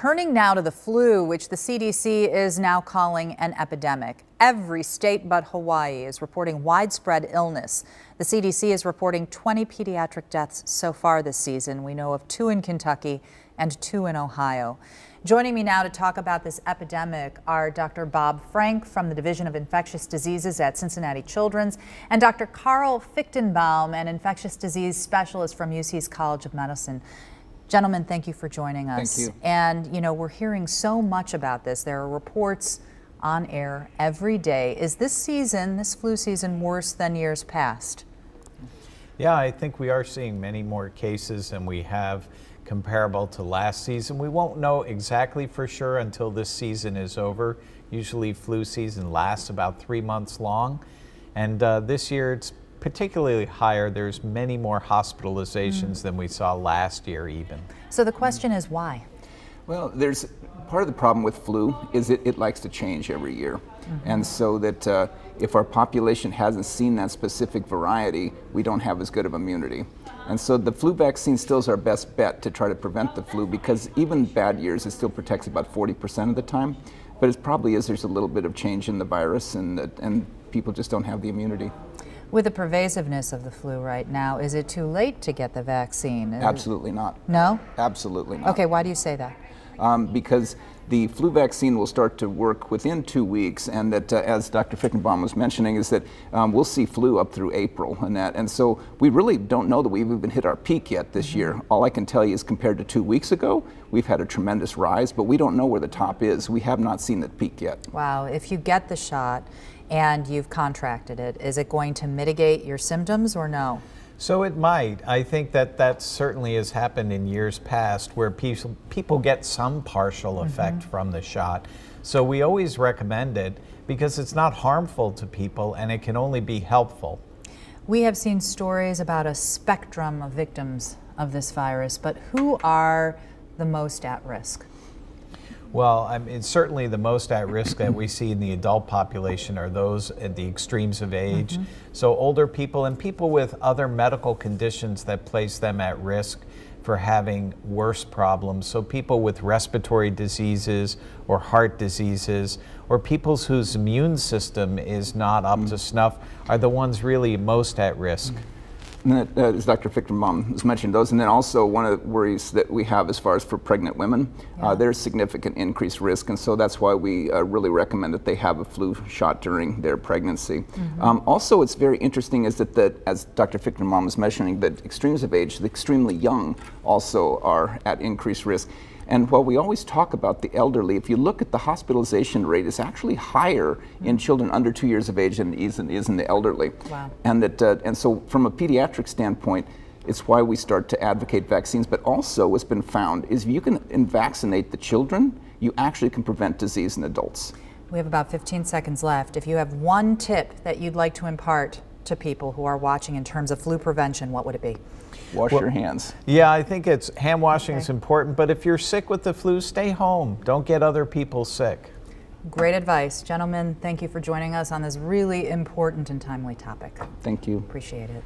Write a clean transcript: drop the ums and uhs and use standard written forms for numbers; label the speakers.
Speaker 1: Turning now to the flu, which the CDC is now calling an epidemic. Every state but Hawaii is reporting widespread illness. The CDC is reporting 20 pediatric deaths so far this season. We know of 2 in Kentucky and 2 in Ohio. Joining me now to talk about this epidemic are Dr. Bob Frank from the Division of Infectious Diseases at Cincinnati Children's and Dr. Carl Fichtenbaum, an infectious disease specialist from UC's College of Medicine. Gentlemen, thank you for joining us.
Speaker 2: Thank you.
Speaker 1: And, you know, we're hearing so much about this. There are reports on air every day. Is this season, this flu season, worse than years past?
Speaker 2: Yeah, I think we are seeing many more cases than we have comparable to last season. We won't know exactly for sure until this season is over. Usually flu season lasts about 3 months long. And this year it's particularly higher. There's many more hospitalizations than we saw last year even.
Speaker 1: So the question is why?
Speaker 3: Well, there's part of the problem with flu is it likes to change every year. And so that if our population hasn't seen that specific variety, we don't have as good of immunity. And so the flu vaccine still is our best bet to try to prevent the flu, because even bad years, it still protects about 40% of the time. But it probably is, there's a little bit of change in the virus, and people just don't have the immunity.
Speaker 1: With the pervasiveness of the flu right now, is it too late to get the vaccine?
Speaker 3: Absolutely not.
Speaker 1: No?
Speaker 3: Absolutely not.
Speaker 1: Okay, why do you say that?
Speaker 3: Because the flu vaccine will start to work within 2 weeks, and that, as Dr. Fichtenbaum was mentioning, is that we'll see flu up through April, and so we really don't know that we've even hit our peak yet this year. All I can tell you is compared to 2 weeks ago, we've had a tremendous rise, but we don't know where the top is. We have not seen the peak yet.
Speaker 1: Wow, if you get the shot and you've contracted it, is it going to mitigate your symptoms or no?
Speaker 2: So it might. I think that certainly has happened in years past, where people get some partial effect from the shot. So we always recommend it because it's not harmful to people and it can only be helpful.
Speaker 1: We have seen stories about a spectrum of victims of this virus, but who are the most at risk?
Speaker 2: Well, it's certainly the most at risk that we see in the adult population are those at the extremes of age. So older people and people with other medical conditions that place them at risk for having worse problems. So people with respiratory diseases or heart diseases, or people whose immune system is not up to snuff, are the ones really most at risk.
Speaker 3: And that, as Dr. Fichtenbaum has mentioned those, and then also one of the worries that we have as far as for pregnant women, there's significant increased risk, and so that's why we really recommend that they have a flu shot during their pregnancy. Also, it's very interesting is that, as Dr. Fichtenbaum was mentioning, that extremes of age, the extremely young also are at increased risk. And while we always talk about the elderly, if you look at the hospitalization rate, it's actually higher in children under 2 years of age than it is in the elderly.
Speaker 1: Wow.
Speaker 3: And so from a pediatric standpoint, it's why we start to advocate vaccines. But also what's been found is if you can vaccinate the children, you actually can prevent disease in adults.
Speaker 1: We have about 15 seconds left. If you have one tip that you'd like to impart to people who are watching in terms of flu prevention, what would it be?
Speaker 3: Wash your hands.
Speaker 2: Yeah, I think hand washing is important, but if you're sick with the flu, stay home. Don't get other people sick.
Speaker 1: Great advice. Gentlemen, thank you for joining us on this really important and timely topic.
Speaker 3: Thank you.
Speaker 1: Appreciate it.